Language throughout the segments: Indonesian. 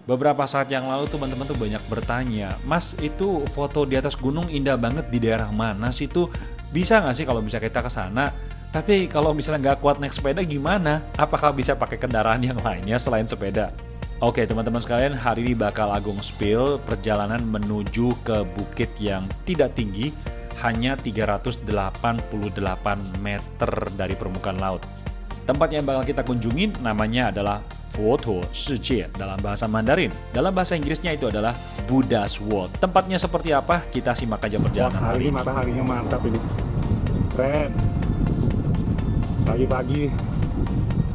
Beberapa saat yang lalu teman-teman tuh banyak bertanya, Mas itu foto di atas gunung indah banget di daerah mana sih tuh? Bisa nggak sih kalau bisa kita ke sana? Tapi kalau misalnya nggak kuat naik sepeda gimana? Apakah bisa pakai kendaraan yang lainnya selain sepeda? Oke teman-teman sekalian, hari ini bakal Agung spill perjalanan menuju ke bukit yang tidak tinggi, hanya 388 meter dari permukaan laut. Tempat yang bakal kita kunjungin namanya adalah Foto Shijie dalam bahasa Mandarin. Dalam bahasa Inggrisnya itu adalah Buddha's World. Tempatnya seperti apa? Kita simak aja perjalanan Hari hari ini ini. mataharinya mantap ini. Keren. Pagi-pagi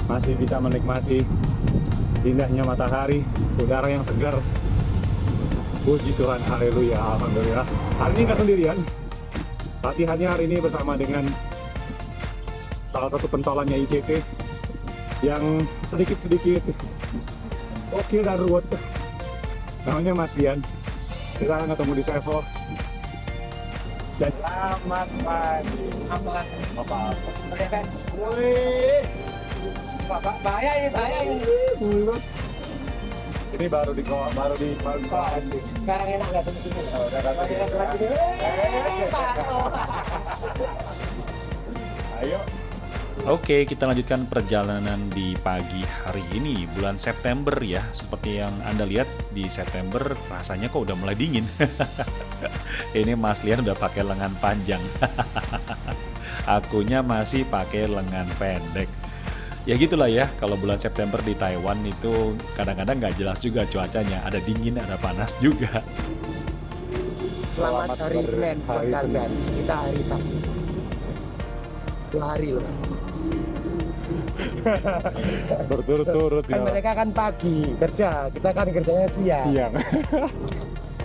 masih bisa menikmati indahnya matahari, udara yang segar. Puji Tuhan, haleluya, alhamdulillah. Hari ini nggak sendirian. Latihannya hari ini bersama dengan salah satu pentolannya ICT yang sedikit-sedikit gokil dan ruwet. Namanya Mas Dian. Kita akan ketemu di Sevo. Dan selamat pagi. Apa? Wih. Bahaya ini, bahaya ini. Mulus. Ini baru di sih. Sekarang enak nggak temen-temen? Ayo. Oke, kita lanjutkan perjalanan di pagi hari ini, bulan September ya. Seperti yang Anda lihat di September rasanya kok udah mulai dingin. Ini Mas Lian udah pakai lengan panjang. Akunya masih pakai lengan pendek. Ya gitulah ya, kalau bulan September di Taiwan itu kadang-kadang nggak jelas juga cuacanya. Ada dingin, ada panas juga. Selamat hari Senin buat hari Senin. kalian. Kita hari Sabtu. 2 hari loh. Berturut-turut Kan ya. mereka kan pagi kerja, kita kan kerjanya siang. Siang.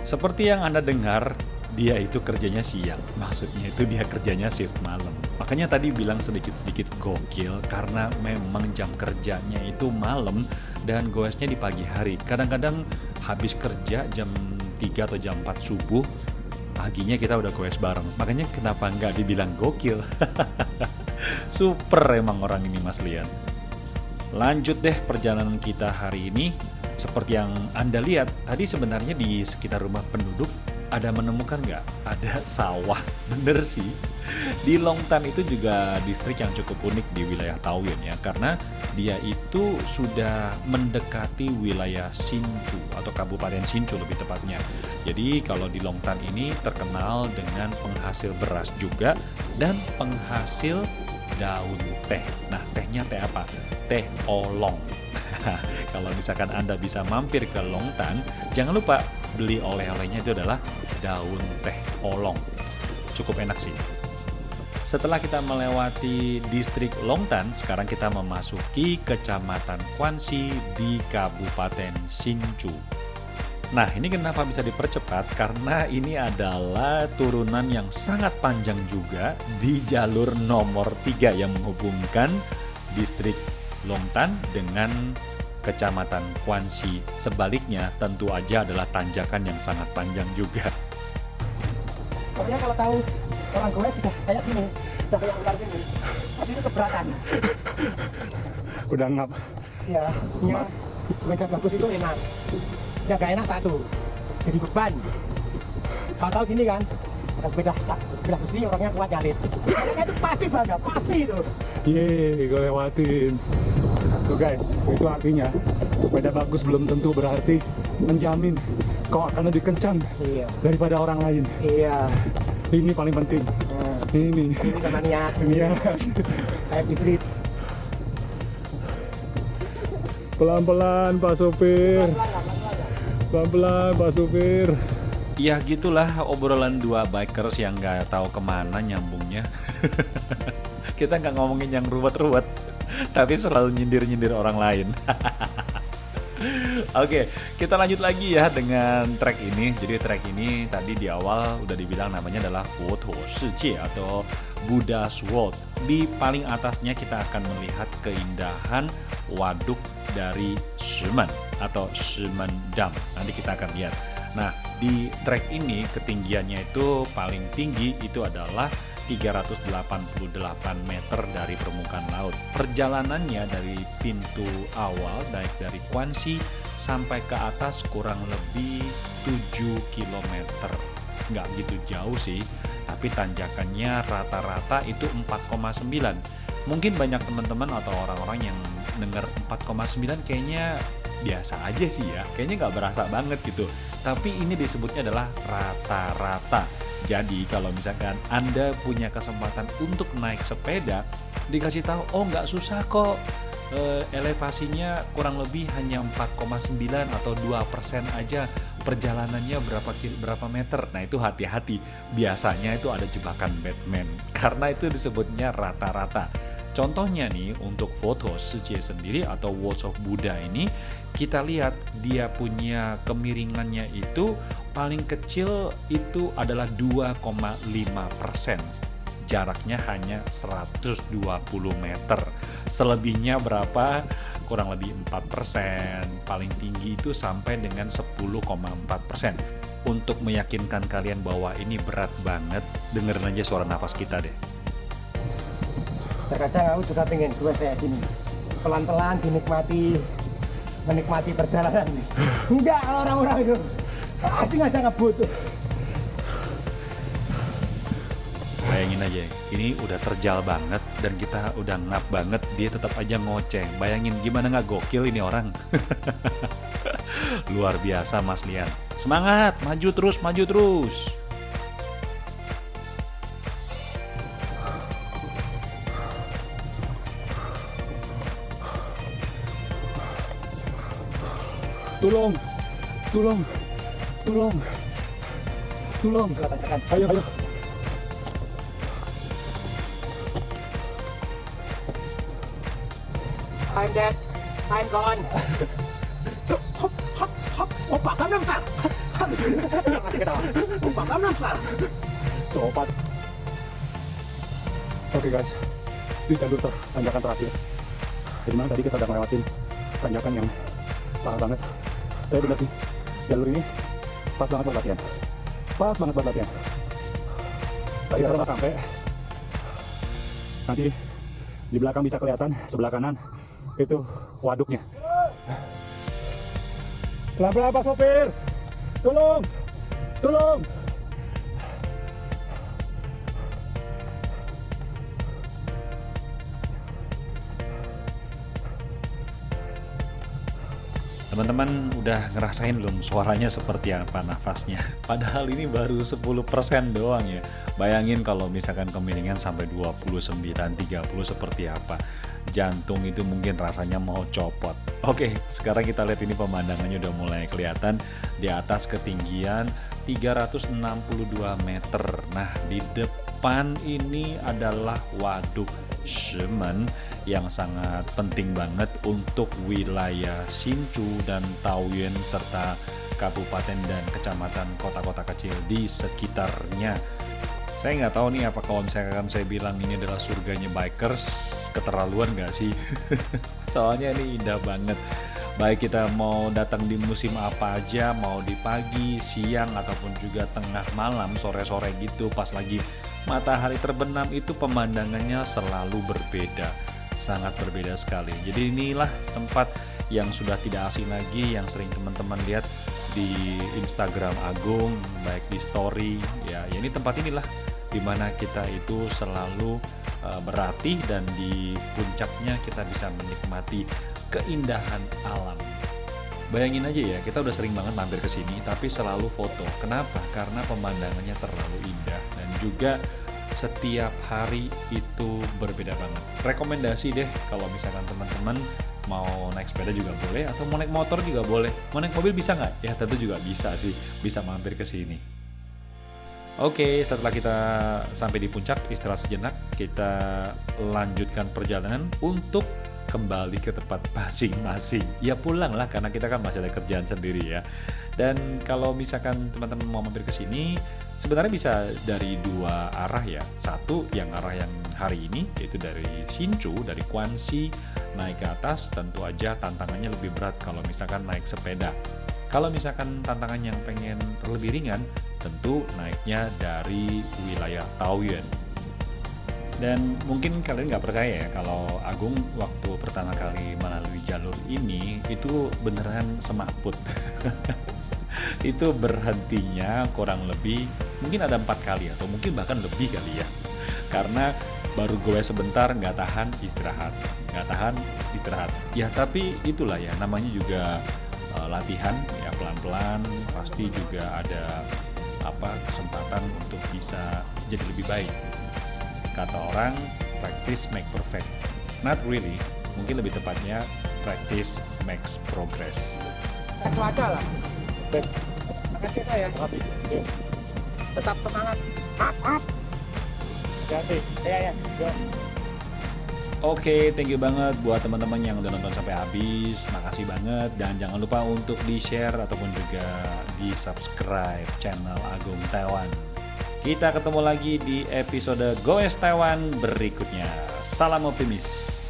Seperti yang Anda dengar, dia itu kerjanya siang. Maksudnya itu dia kerjanya shift malam. Makanya tadi bilang sedikit-sedikit gokil karena memang jam kerjanya itu malam dan goesnya di pagi hari. Kadang-kadang habis kerja jam 3 atau jam 4 subuh, paginya kita udah goes bareng. Makanya kenapa nggak dibilang gokil? Super emang orang ini Mas Lian. Lanjut deh perjalanan kita hari ini. Seperti yang Anda lihat, tadi sebenarnya di sekitar rumah penduduk ada menemukan nggak? Ada sawah, bener sih. Di Longtan itu juga distrik yang cukup unik di wilayah Taoyuan ya, karena dia itu sudah mendekati wilayah Hsinchu atau Kabupaten Hsinchu lebih tepatnya. Jadi kalau di Longtan ini terkenal dengan penghasil beras juga dan penghasil daun teh. Nah, tehnya teh apa? Teh oolong. Kalau misalkan Anda bisa mampir ke Longtan, jangan lupa beli oleh-olehnya itu adalah daun teh oolong. Cukup enak sih. Setelah kita melewati distrik Longtan, sekarang kita memasuki Kecamatan Kwansi di Kabupaten Hsinchu. Nah, ini kenapa bisa dipercepat? Karena ini adalah turunan yang sangat panjang juga di jalur nomor 3 yang menghubungkan distrik Longtan dengan Kecamatan Kwansi. Sebaliknya tentu aja adalah tanjakan yang sangat panjang juga. Pokoknya kalau tahu orang gue sudah kayak gini, sudah kayak ular gini, pasti itu keberatan. Udah ngap. Ya, punya sepeda bagus itu enak. Yang gak enak satu, jadi beban. Kalau tahu gini kan, ada sepeda besi orangnya kuat jalit. Orangnya itu pasti bangga, pasti itu. Yeay, gue lewatin. Tuh guys, itu artinya sepeda bagus belum tentu berarti menjamin kau akan lebih kencang Iya. daripada orang lain. Iya. Ini paling penting. Nah, Ini. ini sama niat. Iya. Kayak di street. Pelan-pelan Pak Sopir. Pelan-pelan Pak Sopir. Ya gitulah obrolan dua bikers yang nggak tahu kemana nyambungnya. Kita nggak ngomongin yang ruwet-ruwet, tapi selalu nyindir-nyindir orang lain. Oke, kita lanjut lagi ya dengan trek ini. Jadi trek ini tadi di awal udah dibilang namanya adalah Foto Shijie atau Buddha's World. Di paling atasnya kita akan melihat keindahan waduk dari Shimen atau Shimen Dam. Nanti kita akan lihat. Nah, di trek ini ketinggiannya itu paling tinggi itu adalah 388 meter dari permukaan laut. Perjalanannya dari pintu awal naik dari Kwansi sampai ke atas kurang lebih 7 kilometer. Nggak gitu jauh sih, tapi tanjakannya rata-rata itu 4,9. Mungkin banyak teman-teman atau orang-orang yang dengar 4,9 kayaknya biasa aja sih ya, kayaknya nggak berasa banget gitu. Tapi ini disebutnya adalah rata-rata. Jadi kalau misalkan Anda punya kesempatan untuk naik sepeda, dikasih tahu, oh nggak susah kok, elevasinya kurang lebih hanya 4,9 atau 2% aja, perjalanannya berapa meter. Nah itu hati-hati, biasanya itu ada jebakan Batman, karena itu disebutnya rata-rata. Contohnya nih, untuk foto Shichie sendiri atau Words of Buddha ini, kita lihat dia punya kemiringannya itu paling kecil itu adalah 2,5%. Jaraknya hanya 120 meter. Selebihnya berapa? Kurang lebih 4%. Paling tinggi itu sampai dengan 10,4%. Untuk meyakinkan kalian bahwa ini berat banget, dengerin aja suara nafas kita deh. Terkadang aku juga pengen gue kayak gini, pelan-pelan menikmati perjalanan. Enggak, orang-orang itu pasti ngajak ngebut. Bayangin aja, ini udah terjal banget dan kita udah ngap banget, dia tetap aja ngoceh. Bayangin gimana nggak gokil ini orang. Luar biasa Mas Lian. Semangat, maju terus, maju terus. Tolong. Ayo. I'm dead. I'm gone. Opa Gangnam Style. Masih ketawa. Opa Gangnam Style. Cepat. Oke guys, ini jalur tanjakan terakhir. Jadi mana tadi kita udah ngelewatin tanjakan yang parah banget. Saya benar sih, jalur ini pas banget buat latihan. Tadi kita udah sampai. Nanti di belakang bisa kelihatan, sebelah kanan itu waduknya. Pelan-pelan Pak Sopir. Tolong. Teman-teman udah ngerasain belum suaranya seperti apa nafasnya? Padahal ini baru 10% doang ya. Bayangin kalau misalkan kemiringan sampai 29, 30 seperti apa. Jantung itu mungkin rasanya mau copot. Oke, sekarang kita lihat ini pemandangannya udah mulai kelihatan di atas ketinggian 362 meter. Nah, di depan ini adalah Waduk Shimen yang sangat penting banget untuk wilayah Hsinchu dan Taoyuan serta kabupaten dan kecamatan kota-kota kecil di sekitarnya. Saya nggak tahu nih apa kalau misalkan saya bilang ini adalah surganya bikers, keterlaluan nggak sih? Soalnya ini indah banget. Baik kita mau datang di musim apa aja, mau di pagi, siang, ataupun juga tengah malam, sore-sore gitu pas lagi matahari terbenam, itu pemandangannya selalu berbeda. Sangat berbeda sekali. Jadi inilah tempat yang sudah tidak asing lagi, yang sering teman-teman lihat di Instagram Agung, baik di story. Ya ini tempat inilah dimana kita itu selalu berlatih dan di puncaknya kita bisa menikmati keindahan alam. Bayangin aja ya, kita udah sering banget mampir ke sini tapi selalu foto. Kenapa? Karena pemandangannya terlalu indah dan juga setiap hari itu berbeda banget. Rekomendasi deh kalau misalkan teman-teman mau naik sepeda juga boleh, atau mau naik motor juga boleh. Mau naik mobil bisa nggak? Ya tentu juga bisa sih, bisa mampir ke sini. Oke, setelah kita sampai di puncak, istirahat sejenak, kita lanjutkan perjalanan untuk kembali ke tempat masing-masing. Ya pulang lah, karena kita kan masih ada kerjaan sendiri ya. Dan kalau misalkan teman-teman mau mampir ke sini, sebenarnya bisa dari dua arah ya. Satu yang arah yang hari ini, yaitu dari Hsinchu, dari Kwansi, naik ke atas, tentu aja tantangannya lebih berat kalau misalkan naik sepeda. Kalau misalkan tantangan yang pengen lebih ringan, tentu naiknya dari wilayah Taoyuan. Dan mungkin kalian nggak percaya ya kalau Agung waktu pertama kali melalui jalur ini itu beneran semaput. Itu berhentinya kurang lebih mungkin ada 4 kali atau mungkin bahkan lebih kali ya. Karena baru gue sebentar nggak tahan istirahat. Ya tapi itulah ya namanya juga latihan ya, pelan-pelan pasti juga ada kesempatan untuk bisa jadi lebih baik. Kata orang, practice make perfect. Not really, mungkin lebih tepatnya practice makes progress. Satu aja lah. Makasih Pak ya. Makasih. Oke. Tetap semangat. Up. Hati-hati. Ya. Oke, thank you banget buat teman-teman yang udah nonton sampai habis. Makasih banget dan jangan lupa untuk di-share ataupun juga di-subscribe channel Agung Taiwan. Kita ketemu lagi di episode Goes Taiwan berikutnya. Salam optimis.